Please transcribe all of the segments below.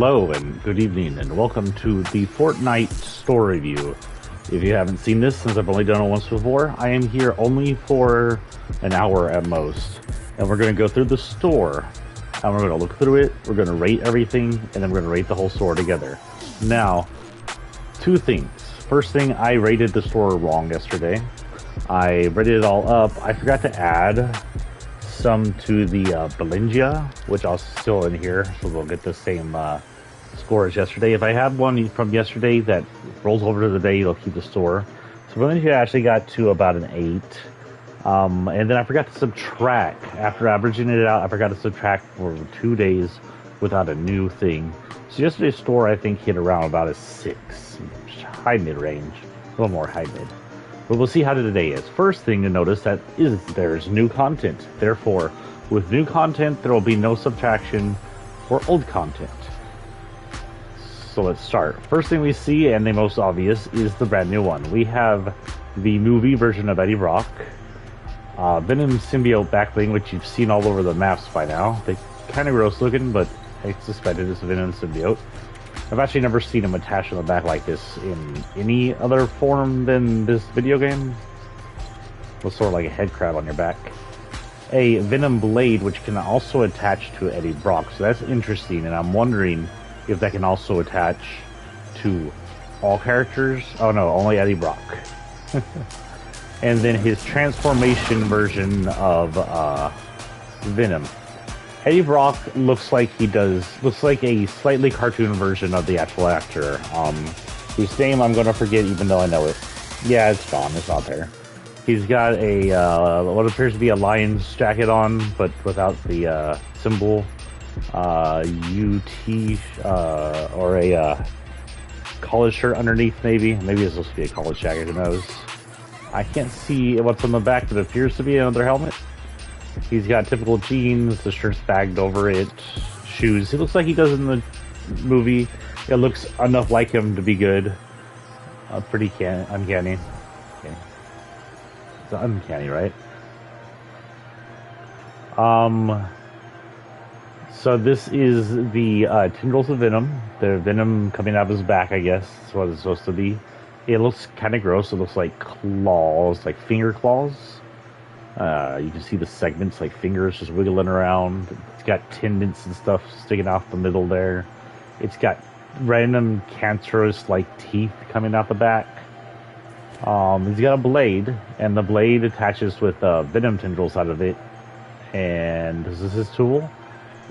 Hello and good evening and welcome to the Fortnite store review. If you haven't seen this, since I've only done it once before, I am here only for an hour at most. And we're going to go through the store and we're going to look through it, we're going to rate everything, and then we're going to rate the whole store together. Now, two things. First thing, I rated the store wrong yesterday. I rated it all up. I forgot to add some to the Belingia, which I'll still in here, so we'll get the same score as yesterday. If I have one from yesterday that rolls over to the day, it'll keep the store. So Belingia actually got to about an 8. And then I forgot to subtract. After averaging it out, I forgot to subtract for 2 days without a new thing. So yesterday's store, I think, hit around about a 6. High mid-range. A little more high mid. But we'll see how today is. First thing to notice that is there's new content. Therefore, with new content, there will be no subtraction for old content. So let's start. First thing we see, and the most obvious, is the brand new one. We have the movie version of Eddie Brock, Venom Symbiote Backlink, which you've seen all over the maps by now. They kind of gross looking, but I suspect it is Venom Symbiote. I've actually never seen him attached on the back like this in any other form than this video game. It's sort of like a head crab on your back. A Venom blade, which can also attach to Eddie Brock, so that's interesting, and I'm wondering if that can also attach to all characters. Oh no, only Eddie Brock. And then his transformation version of Venom. Eddie Brock looks like a slightly cartoon version of the actual actor, whose name I'm going to forget even though I know it. Yeah, it's gone, it's not there. He's got a, what appears to be a lion's jacket on, but without the symbol, UT, or a college shirt underneath maybe. Maybe it's supposed to be a college jacket, who knows. I can't see what's on the back, but it appears to be another helmet. He's got typical jeans, the shirt's bagged over it, shoes. He looks like he does in the movie. It looks enough like him to be good. Pretty uncanny. Okay. It's uncanny, right? So this is the tendrils of Venom. The Venom coming out of his back, I guess. That's what it's supposed to be. It looks kind of gross. It looks like claws, like finger claws. You can see the segments, like fingers just wiggling around. It's got tendons and stuff sticking off the middle there. It's got random cancerous like teeth coming out the back. He's got a blade, and the blade attaches with Venom tendrils out of it. And this is his tool.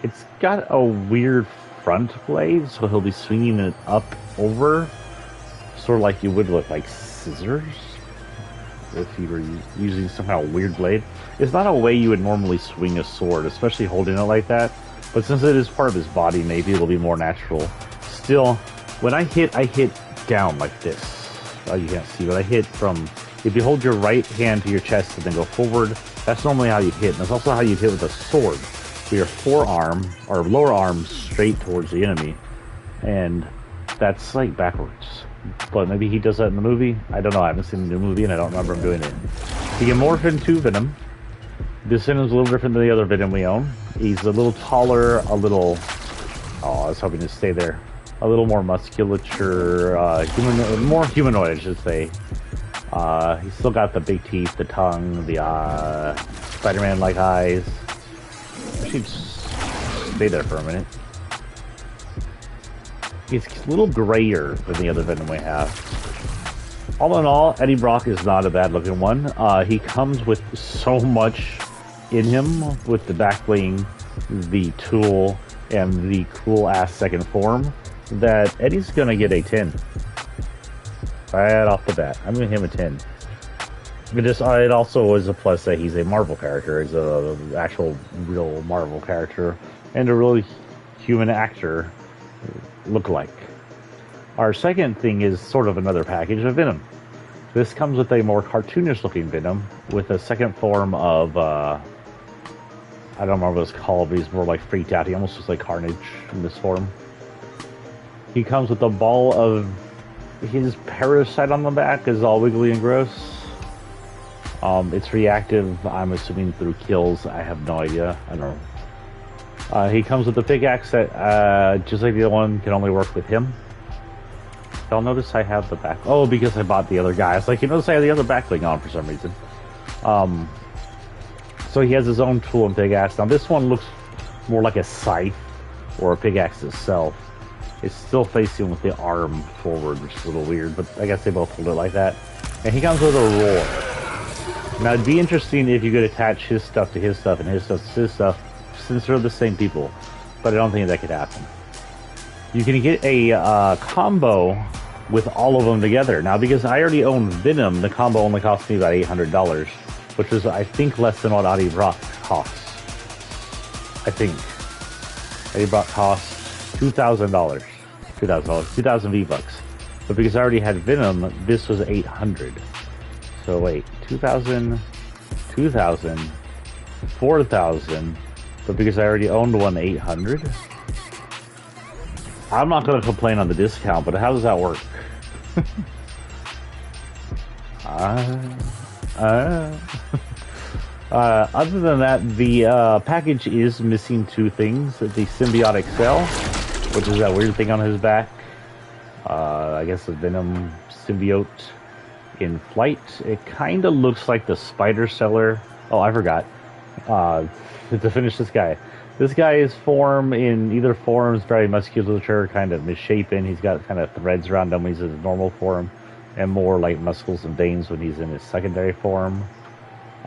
It's got a weird front blade, so he'll be swinging it up over, sort of like you would with like scissors. If you were using some kind of weird blade. It's not a way you would normally swing a sword, especially holding it like that. But since it is part of his body, maybe it'll be more natural. Still, when I hit down like this. Oh, you can't see, but I hit from... If you hold your right hand to your chest and then go forward, that's normally how you hit. And that's also how you hit with a sword. With your forearm, or lower arm, straight towards the enemy. And that's like backwards. But maybe he does that in the movie. I don't know. I haven't seen the new movie, and I don't remember him doing it. He can morph into Venom. This Venom's a little different than the other Venom we own. He's a little taller, a little... Oh, I was hoping to stay there. A little more musculature, more humanoid, I should say. He's still got the big teeth, the tongue, the Spider-Man-like eyes. I should stay there for a minute. He's a little grayer than the other Venom we have. All in all, Eddie Brock is not a bad looking one. He comes with so much in him with the backbling, the tool, and the cool ass second form that Eddie's gonna get a 10. Right off the bat. I'm giving him a 10. But it also is a plus that he's a Marvel character. He's an actual real Marvel character and a really human actor look-alike. Our second thing is sort of another package of Venom. This comes with a more cartoonish looking Venom with a second form of I don't remember what it's called, but he's more like freaked out. He almost looks like Carnage in this form. He comes with a ball of his parasite on the back is all wiggly and gross. It's reactive, I'm assuming through kills. I have no idea. I don't know. He comes with a pickaxe that, just like the other one, can only work with him. Y'all notice I have the back... Oh, because I bought the other guy. It's like, you notice I have the other Backlink on for some reason. So he has his own tool and pickaxe. Now this one looks more like a scythe or a pickaxe itself. It's still facing with the arm forward, which is a little weird, but I guess they both hold it like that. And he comes with a roar. Now it'd be interesting if you could attach his stuff to his stuff and his stuff to his stuff, since they're the same people, but I don't think that could happen. You can get a combo with all of them together. Now, because I already own Venom, the combo only cost me about $800, which is, I think, less than what Adi Brock costs. I think. Adi Brock costs $2,000. $2,000 V-Bucks. But because I already had Venom, this was $800. So wait, 2,000, 2,000, 4,000, but because I already owned one, 800? I'm not going to complain on the discount, but how does that work? Other than that, the package is missing two things. The Symbiote Trail, which is that weird thing on his back. I guess the Venom symbiote in flight. It kind of looks like the spider seller. Oh, I forgot. To finish this guy. This guy's form in either form is very musculature, kind of misshapen. He's got kind of threads around him when he's in his normal form, and more like muscles and veins when he's in his secondary form.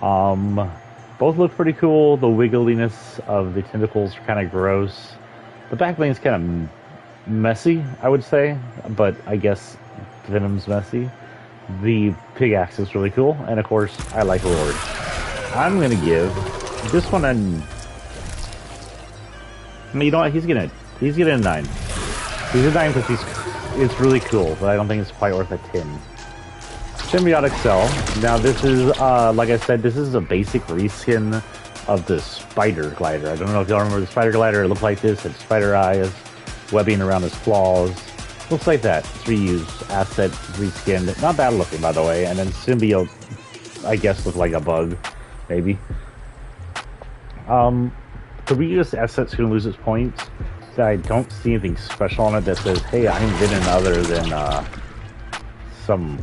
Both look pretty cool. The wiggliness of the tentacles are kind of gross. The backlink's kind of messy, I would say, but I guess Venom's messy. The pickaxe is really cool, and of course, I like Lord. I'm gonna give this one an... You know what? He's gonna a 9. He's a 9 because it's really cool, but I don't think it's quite worth a 10. Symbiote Cell. Now this is like I said, this is a basic reskin of the spider glider. I don't know if y'all remember the spider glider. It looked like this. It had spider eyes, webbing around his claws. Looks like that. It's reused, asset, reskinned. Not bad looking, by the way. And then Symbiote, I guess, looked like a bug, maybe. The reused asset's going to lose its points. So I don't see anything special on it that says, hey, I'm Venom other than some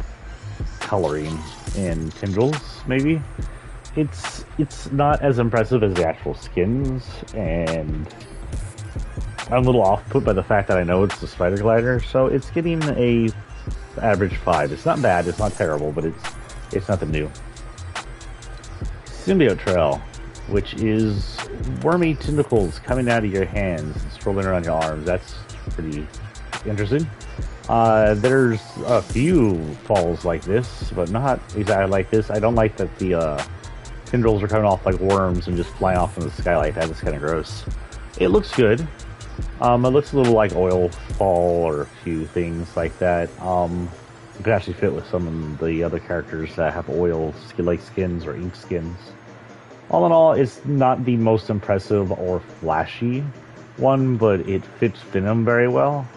coloring and tendrils, maybe. It's not as impressive as the actual skins, and I'm a little off-put by the fact that I know it's the spider glider, so it's getting a average 5. It's not bad, it's not terrible, but it's nothing new. Symbiote Trail, which is wormy tentacles coming out of your hands and strolling around your arms. That's pretty interesting. There's a few falls like this, but not exactly like this. I don't like that the tendrils are coming off like worms and just flying off in the sky like that. It's kind of gross. It looks good. It looks a little like oil fall or a few things like that. It could actually fit with some of the other characters that have oil like skins or ink skins. All in all, it's not the most impressive or flashy one, but it fits Venom very well.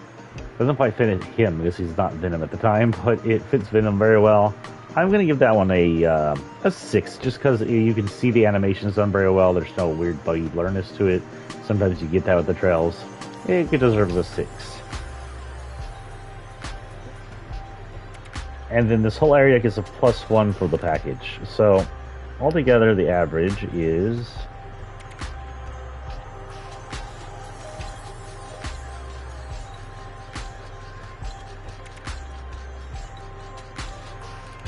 Doesn't quite fit him because he's not Venom at the time, but it fits Venom very well. I'm going to give that one a 6, just because you can see the animations done very well. There's no weird buggy blurriness to it. Sometimes you get that with the trails. It deserves a 6. And then this whole area gets a +1 for the package. So altogether, the average is...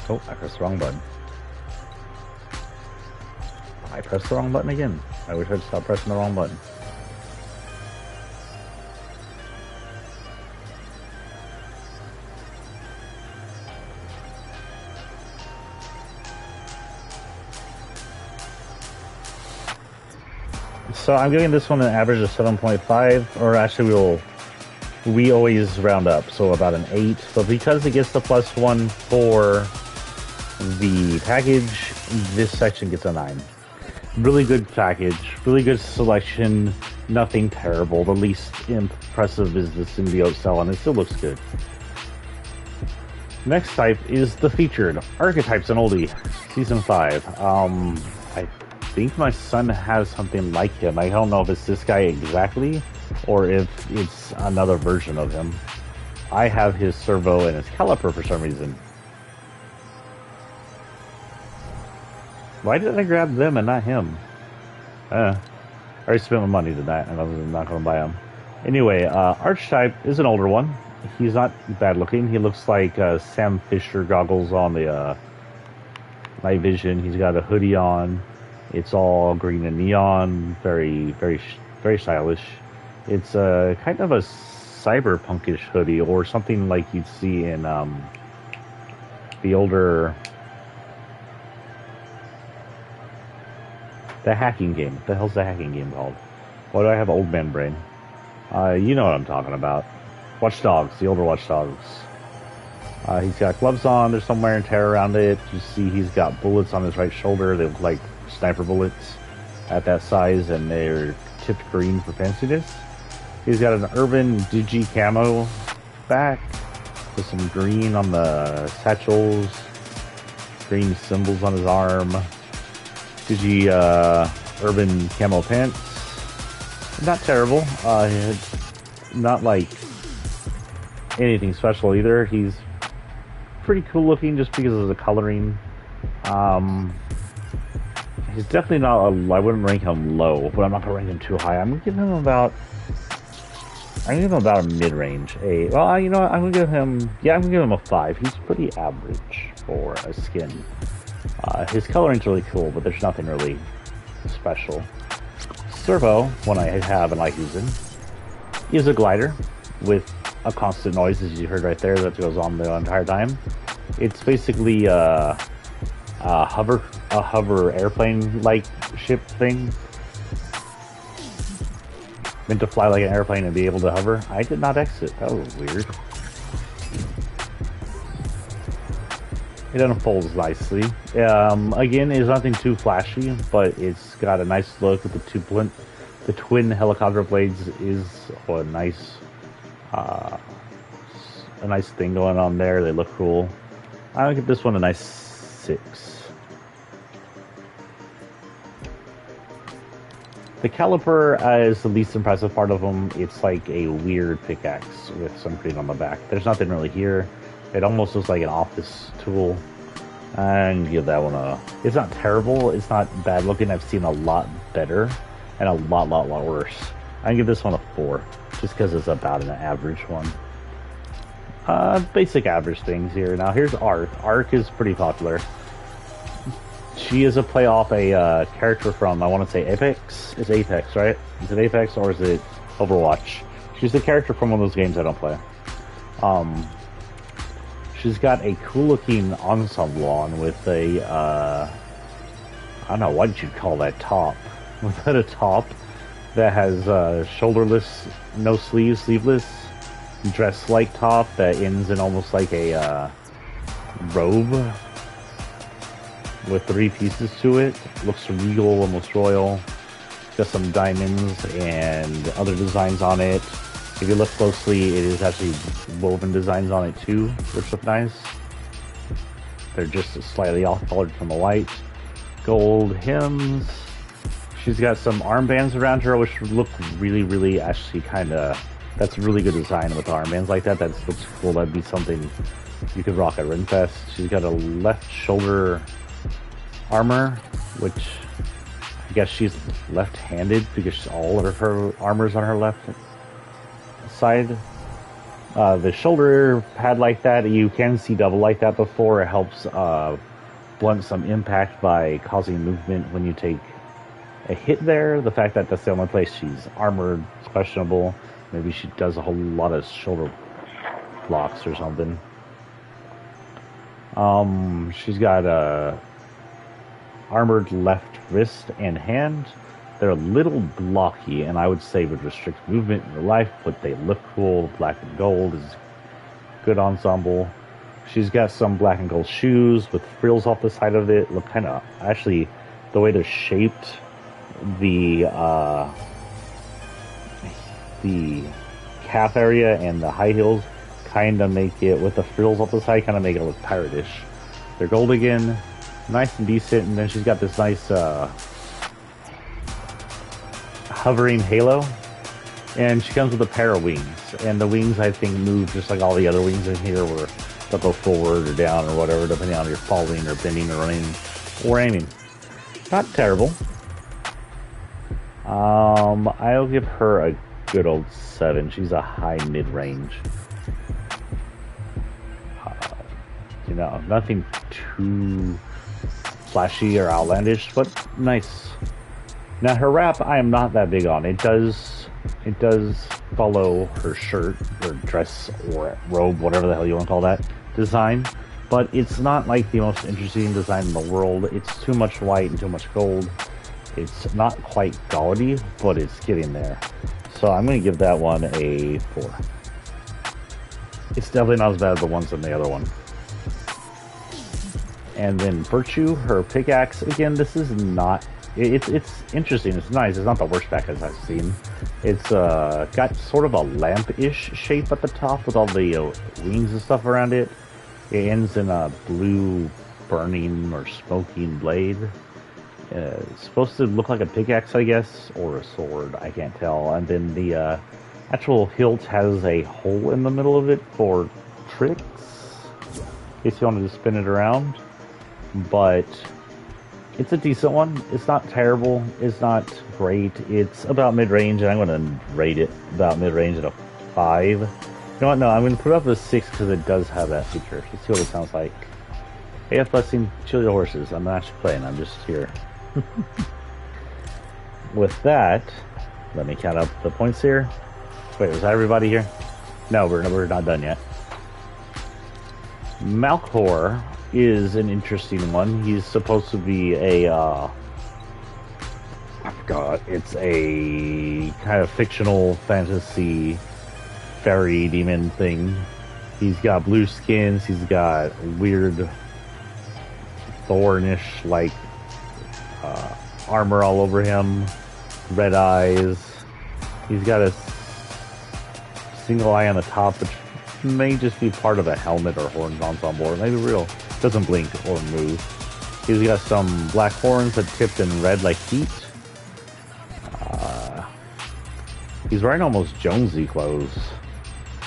Oh, I pressed the wrong button. I pressed the wrong button again. I wish I'd stop pressing the wrong button. So I'm giving this one an average of 7.5, or actually we always round up, so about an 8. But because it gets the +1 for the package, this section gets a 9. Really good package, really good selection, nothing terrible. The least impressive is the Symbiote Cell, and it still looks good. Next type is the featured Archetypes and Oldie, Season 5. I think my son has something like him. I don't know if it's this guy exactly, or if it's another version of him. I have his servo and his caliper for some reason. Why did I grab them and not him? I already spent my money tonight, and I'm not going to buy him. Anyway, Archetype is an older one. He's not bad looking. He looks like Sam Fisher goggles on the night vision. He's got a hoodie on. It's all green and neon. Very, very, very stylish. It's kind of a cyberpunkish hoodie, or something like you'd see in the older... The hacking game. What the hell's the hacking game called? Why do I have old man brain? You know what I'm talking about. Watch Dogs, the older Watch Dogs. He's got gloves on. There's some wear and tear around it. You see he's got bullets on his right shoulder. They look like sniper bullets at that size, and they're tipped green for fanciness. He's got an urban digi camo back with some green on the satchels, green symbols on his arm. Digi urban camo pants. Not terrible. Not like anything special either. He's pretty cool looking just because of the coloring. He's definitely not I wouldn't rank him low, but I'm not gonna rank him too high. I'm gonna give him about a mid-range. Well, you know what? I'm gonna give him a 5. He's pretty average for a skin. His coloring's really cool, but there's nothing really special. Servo, one I have and like using, is a glider with a constant noise, as you heard right there, that goes on the entire time. It's basically a hover airplane-like ship thing, meant to fly like an airplane and be able to hover. I did not exit. That was weird. It unfolds nicely. Again, it's nothing too flashy, but it's got a nice look with the twin helicopter blades is a nice thing going on there. They look cool. I'll give this one a nice 6. The caliper is the least impressive part of them. It's like a weird pickaxe with some green on the back. There's nothing really here. It almost looks like an office tool. And give that one a... It's not terrible. It's not bad looking. I've seen a lot better and a lot worse. I can give this one a 4, just because it's about an average one. Basic average things here. Now here's Arc. Arc is pretty popular. She is a play off a character from, I want to say Apex. It's Apex, right? Is it Apex or is it Overwatch? She's the character from one of those games I don't play. She's got a cool looking ensemble on with a, I don't know, what did you call that top? Was that a top that has shoulderless, no sleeves, sleeveless, dress-like top that ends in almost like a robe with 3 pieces to it. Looks regal, almost royal. Got some diamonds and other designs on it. If you look closely, it is actually woven designs on it too, which look nice. They're just slightly off-colored from the white. Gold hems. She's got some armbands around her, which look really, actually kind of... That's a really good design with armbands like that. That looks cool. That'd be something you could rock at Ringfest. She's got a left shoulder armor, which I guess she's left-handed because all of her armor's on her left side. The shoulder pad like that, you can see double like that before. It helps blunt some impact by causing movement when you take a hit there. The fact that that's the only place she's armored is questionable. Maybe she does a whole lot of shoulder blocks or something. She's got a armored left wrist and hand. They're a little blocky, and I would say would restrict movement in real life, but they look cool. Black and gold is good ensemble. She's got some black and gold shoes with frills off the side of it. Look kind of, actually, the way they're shaped, the calf area and the high heels kind of make it, with the frills off the side, kind of make it look pirate-ish. They're gold again, nice and decent, and then she's got this nice hovering halo, and she comes with a pair of wings. And the wings, I think, move just like all the other wings in here, where they'll go forward or down or whatever, depending on if you're falling or bending or running or aiming. Not terrible. I'll give her a good old 7. She's a high mid-range. You know, nothing too flashy or outlandish, but nice. Now her wrap, I am not that big on. It does follow her shirt or dress or robe, whatever the hell you want to call that design, but it's not like the most interesting design in the world. It's too much white and too much gold. It's not quite gaudy, but it's getting there. So I'm going to give that one a 4. It's definitely not as bad as the ones in the other one. And then Virtue, her pickaxe. Again, this is not... It's interesting. It's nice. It's not the worst pickaxe I've seen. It's got sort of a lamp-ish shape at the top with all the wings and stuff around it. It ends in a blue burning or smoking blade. It's supposed to look like a pickaxe, I guess, or a sword. I can't tell. And then the actual hilt has a hole in the middle of it for tricks, in case you wanted to spin it around. But it's a decent one. It's not terrible. It's not great. It's about mid-range, and I'm going to rate it about mid-range at a 5. You know what? No, I'm going to put it up a 6 because it does have that feature. Let's see what it sounds like. AF Blessing, Chill Your Horses. I'm not actually playing. I'm just here. With that, let me count up the points here. Wait, was that everybody here? No, we're not done yet. Malcor is an interesting one. He's supposed to be a I forgot. It's a kind of fictional fantasy fairy demon thing. He's got blue skins. He's got weird thornish like armor all over him, red eyes. He's got a single eye on the top, which may just be part of a helmet or horns ensemble, or maybe real. Doesn't blink or move. He's got some black horns that tipped in red like heat. He's wearing almost Jonesy clothes.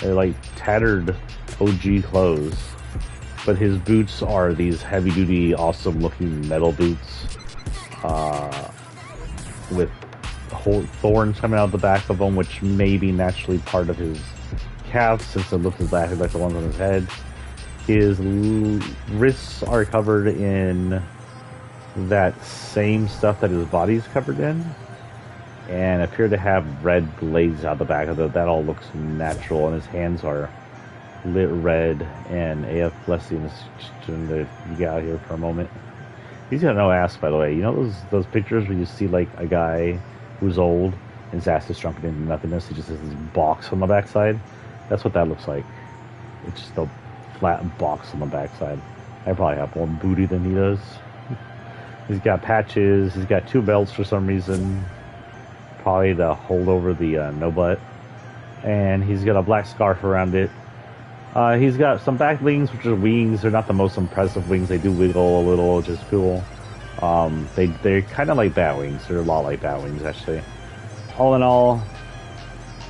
They're like tattered OG clothes, but his boots are these heavy-duty, awesome-looking metal boots with thorns coming out the back of them, which may be naturally part of his calves, since it looks exactly like the ones on his head. His wrists are covered in that same stuff that his body's covered in, and appear to have red blades out the back of it. That all looks natural, and his hands are lit red. And AF Blessing is just going to get out here for a moment. He's got no ass, by the way. You know those pictures where you see like a guy who's old and his ass is shrunken into nothingness? He just has this box on the backside. That's what that looks like. It's just a flat box on the backside. I probably have more booty than he does. He's got patches. He's got 2 belts for some reason, probably to hold over the no butt. And he's got a black scarf around it. He's got some back wings, which are wings. They're not the most impressive wings. They do wiggle a little, which is cool. They're kind of like bat wings. They're a lot like bat wings, actually. All in all,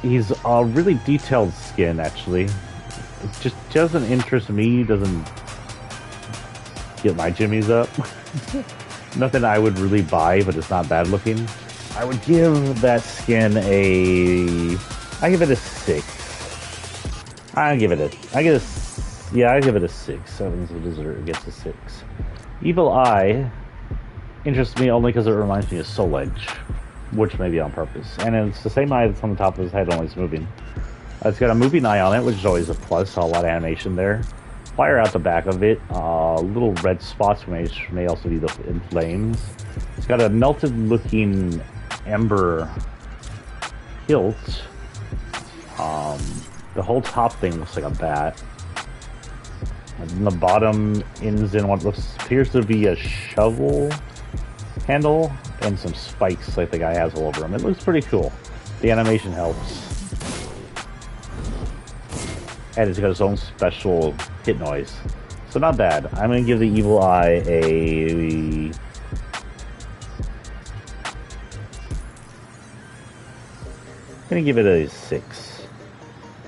he's a really detailed skin, actually. It just doesn't interest me. Doesn't get my jimmies up. Nothing I would really buy, but it's not bad looking. I would give that skin I give it a 6. I give it a 6. 7's the dessert. It gets a 6. Evil Eye interests me only because it reminds me of Soul Edge, which may be on purpose. And it's the same eye that's on the top of his head, only it's moving. It's got a moving eye on it, which is always a plus. A lot of animation there. Fire out the back of it. Little red spots which may also be in flames. It's got a melted-looking ember hilt. The whole top thing looks like a bat. And then the bottom ends in what appears to be a shovel handle and some spikes like the guy has all over him. It looks pretty cool. The animation helps. And it's got its own special hit noise. So not bad. I'm going to give the Evil Eye a gonna give it a 6.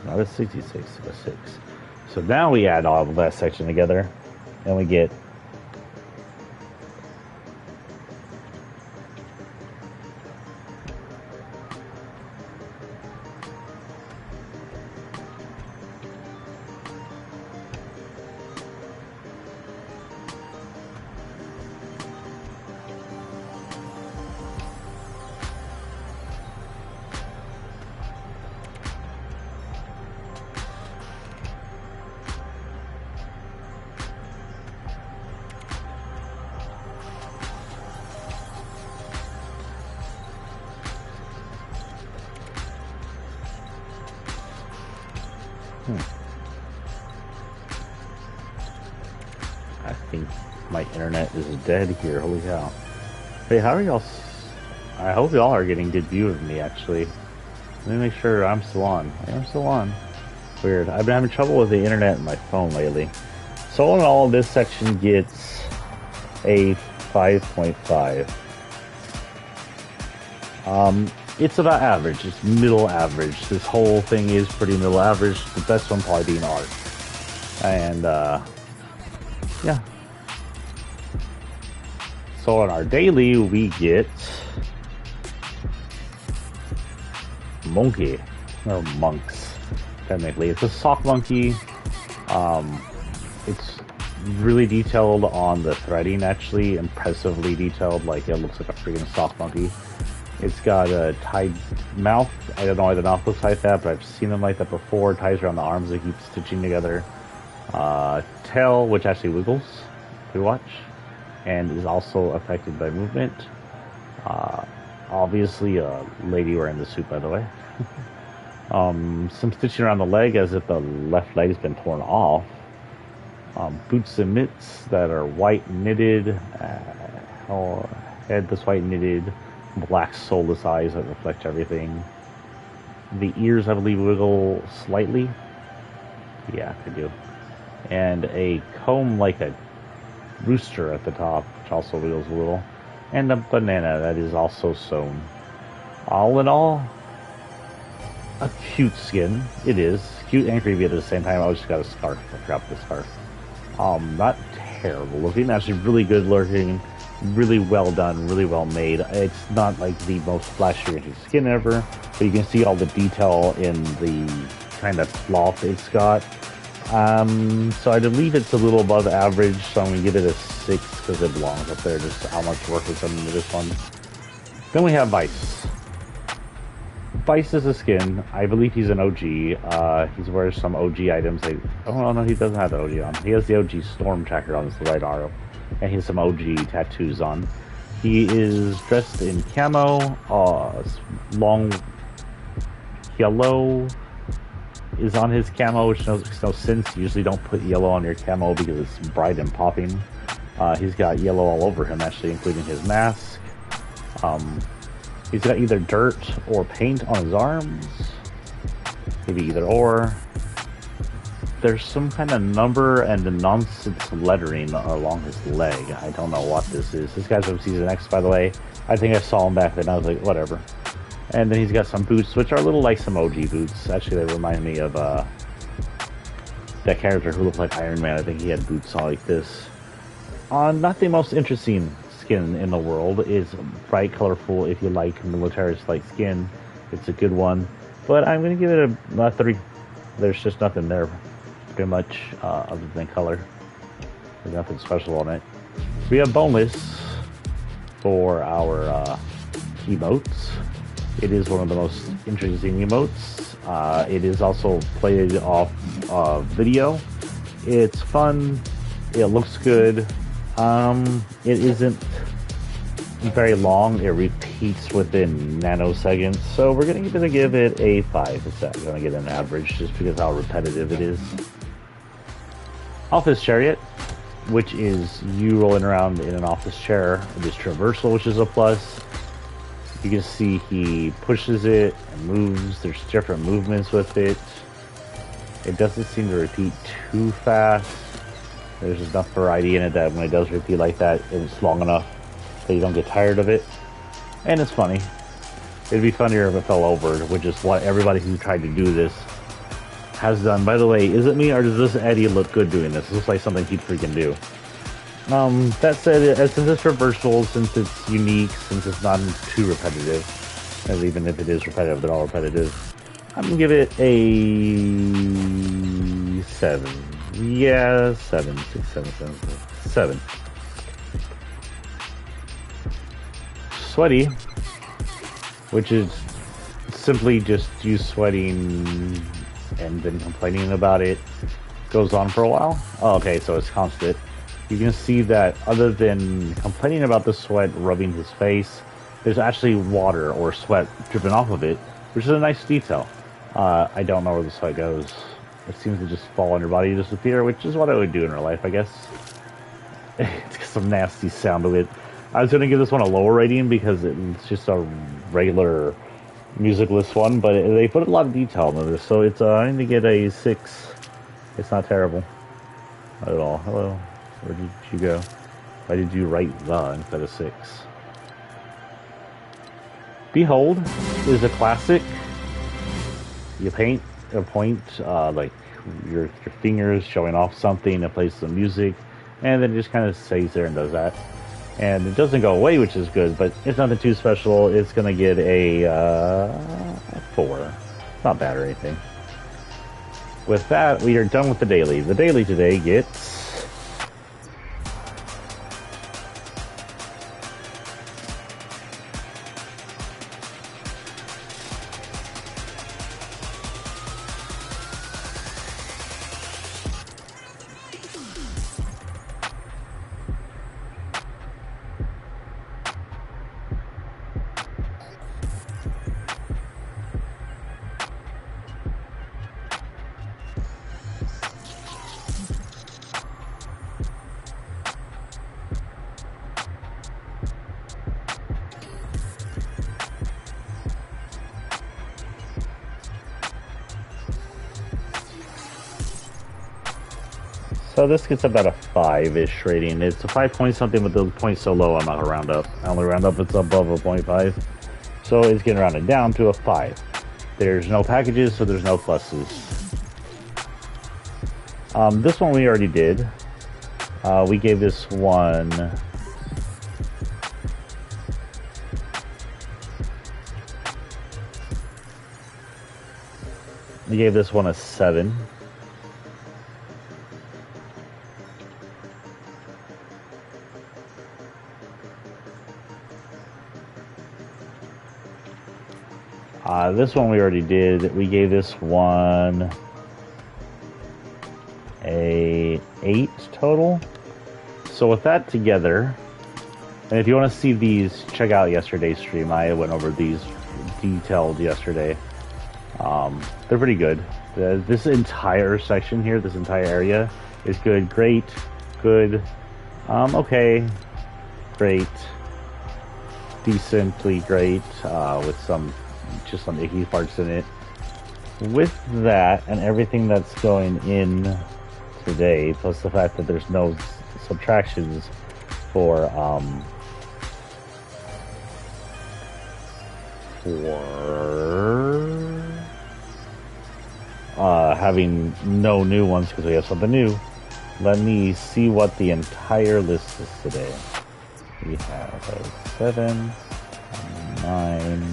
Not a 66, a 6. So now we add all of that section together, and we get I think my internet is dead here. Holy cow. Hey, how are y'all? I hope y'all are getting good view of me, actually. Let me make sure I'm still on. I am still on. Weird. I've been having trouble with the internet and my phone lately. So all in all, this section gets a 5.5. It's about average. It's middle average. This whole thing is pretty middle average. The best one probably being art. And, yeah. So on our daily, we get monkey, or monks, technically. It's a sock monkey. It's really detailed on the threading, actually. Impressively detailed, like it looks like a freaking sock monkey. It's got a tied mouth. I don't know why the mouth looks like that, but I've seen them like that before. It ties around the arms that keep stitching together. Tail, which actually wiggles to watch, and is also affected by movement. Obviously a lady wearing the suit, by the way. Some stitching around the leg as if the left leg has been torn off. Boots and mitts that are white knitted. Head that's white knitted. Black soulless eyes that reflect everything. The ears, I believe, wiggle slightly. Yeah, they do. And a comb like a rooster at the top, which also wiggles a little. And a banana that is also sewn. All in all, a cute skin. It is. Cute and creepy at the same time. I just got a scarf. I forgot the scarf. Not terrible looking. Actually really good looking. Really well done. Really well made. It's not like the most flashy skin ever, but you can see all the detail in the kind of cloth it's got. So I believe it's a little above average, so I'm going to give it a 6 because it belongs up there, just how much work was done into this one. Then we have Vice. Vice is a skin. I believe he's an OG. He's wearing some OG items. Oh, no, he doesn't have the OG on. He has the OG Storm Tracker on his right arm, and he has some OG tattoos on. He is dressed in camo, long yellow is on his camo, which makes no sense. You usually don't put yellow on your camo because it's bright and popping. He's got yellow all over him, actually, including his mask. He's got either dirt or paint on his arms. Maybe either or. There's some kind of number and the nonsense lettering along his leg. I don't know what this is. This guy's from Season X, by the way. I think I saw him back then. I was like, whatever. And then he's got some boots, which are a little like some OG boots. Actually, they remind me of that character who looked like Iron Man. I think he had boots all like this. Not the most interesting skin in the world. It's bright, colorful. If you like militarist-like skin, it's a good one. But I'm going to give it a 3. There's just nothing there, pretty much, other than color. There's nothing special on it. We have Boneless for our emotes. It is one of the most interesting emotes. It is also played off video. It's fun. It looks good. It isn't very long. It repeats within nanoseconds. So we're going to give it a 5. It's not going to get an average just because how repetitive it is. Office Chariot, which is you rolling around in an office chair. It is traversal, which is a plus. You can see he pushes it and moves. There's different movements with it. It doesn't seem to repeat too fast. There's enough variety in it that when it does repeat like that, it's long enough that you don't get tired of it. And it's funny. It'd be funnier if it fell over, which is what everybody who tried to do this has done. By the way, is it me or does this Eddie look good doing this? This looks like something he'd freaking do. That said, since it's reversible, since it's unique, since it's not too repetitive, and even if it is repetitive, they're all repetitive, I'm gonna give it a 7. Yeah, 7. 6, 7, 7, 7. Sweaty, which is simply just you sweating and then complaining about it, goes on for a while. Oh, okay, so it's constant. You can see that other than complaining about the sweat rubbing his face, there's actually water or sweat dripping off of it, which is a nice detail. I don't know where the sweat goes. It seems to just fall on your body and disappear, which is what I would do in real life, I guess. It's got some nasty sound to it. I was going to give this one a lower rating because it's just a regular musicless one, but they put a lot of detail into this, so it's I need to get a 6. It's not terrible at all. Hello, where did you go? Why did you write the instead of 6? Behold is a classic. You paint or point like your fingers showing off something, it plays some music, and then it just kind of stays there and does that. And it doesn't go away, which is good, but it's nothing too special. It's going to get a 4. Not bad or anything. With that, we are done with the daily. The daily today gets... So this gets about a 5-ish rating. It's a 5 point something, but the point's so low I'm not gonna round up. I only round up it's above a 0.5. So it's getting rounded down to a 5. There's no packages, so there's no pluses. This one we already did. We gave this one... We gave this one a 7. This one we already did. We gave this one a 8 total. So with that together, and if you want to see these, check out yesterday's stream. I went over these detailed yesterday. They're pretty good. This entire section here, this entire area is good. Great, good, okay, great, decently great, with some icky parts in it. With that and everything that's going in today, plus the fact that there's no subtractions for having no new ones because we have something new. Let me see what the entire list is today. We have a 7, a 9,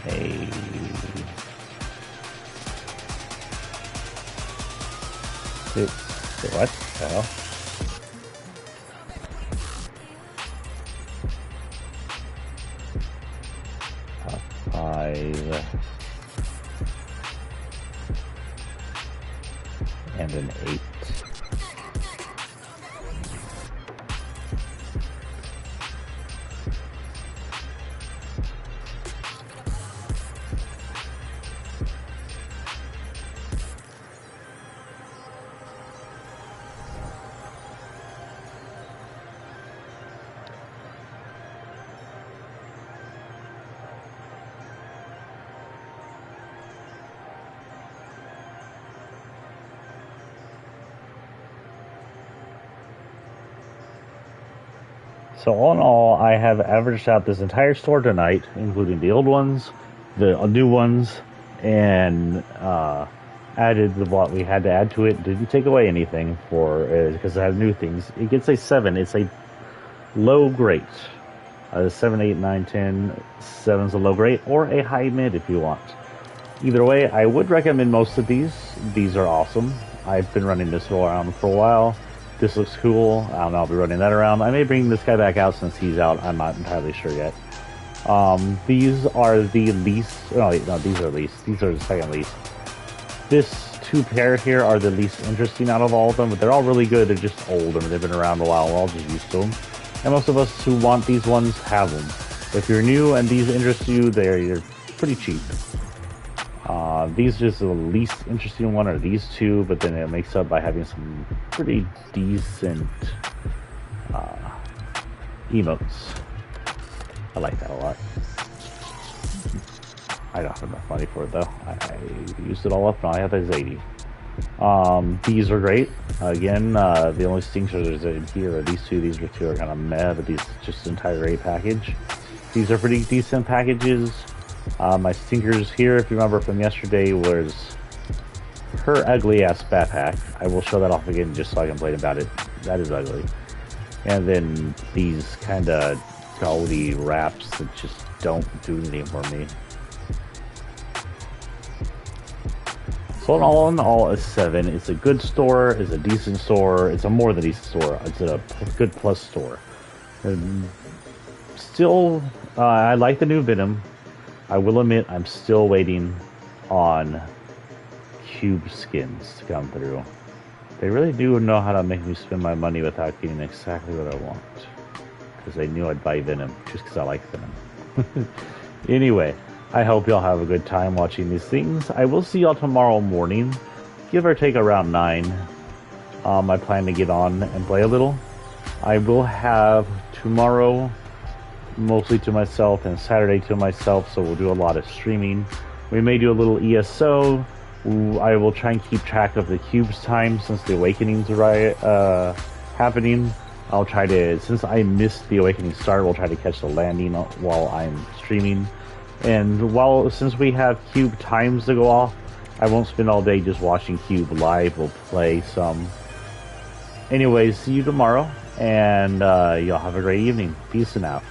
a 6. What the hell? A 5 and an 8. So all in all, I have averaged out this entire store tonight, including the old ones, the new ones, and added what we had to add to it. Didn't take away anything for because it has new things. It gets a 7. It's a low grade. 7, 8, 9, 10. 7's a low grade, or a high mid if you want. Either way, I would recommend most of these. These are awesome. I've been running this around for a while. This looks cool. I don't know, I'll be running that around. I may bring this guy back out since he's out. I'm not entirely sure yet. These are the least... No, these are least. These are the second least. This 2 pair here are the least interesting out of all of them, but they're all really good. They're just old, and they've been around a while. We're all just used to them. And most of us who want these ones have them. If you're new and these interest you, they're pretty cheap. These are just the least interesting one are these 2, but then it makes up by having some pretty decent emotes. I like that a lot. I don't have enough money for it though. I used it all up, now I have is 80. These are great. Again, the only stinkers in here are these 2. These 2 are kind of meh, but these just entire 8 package. These are pretty decent packages. My stinkers here, if you remember from yesterday, was her ugly ass backpack. I will show that off again just so I can complain about it. That is ugly. And then these kind of goldy wraps that just don't do anything for me. So in all, a 7. It's a good store. It's a decent store. It's a more than decent store. It's a good plus store. And still, I like the new Venom. I will admit, I'm still waiting on cube skins to come through. They really do know how to make me spend my money without getting exactly what I want. Because they knew I'd buy Venom, just because I like Venom. Anyway, I hope y'all have a good time watching these things. I will see y'all tomorrow morning, give or take around 9. I plan to get on and play a little. I will have tomorrow mostly to myself and Saturday to myself, so we'll do a lot of streaming. We may do a little ESO. I will try and keep track of the cubes time since the awakenings are happening. I'll try to, since I missed the awakening start, we'll try to catch the landing while I'm streaming. And since we have cube times to go off, I won't spend all day just watching cube live. We'll play some. Anyways, see you tomorrow, and y'all have a great evening. Peace and out.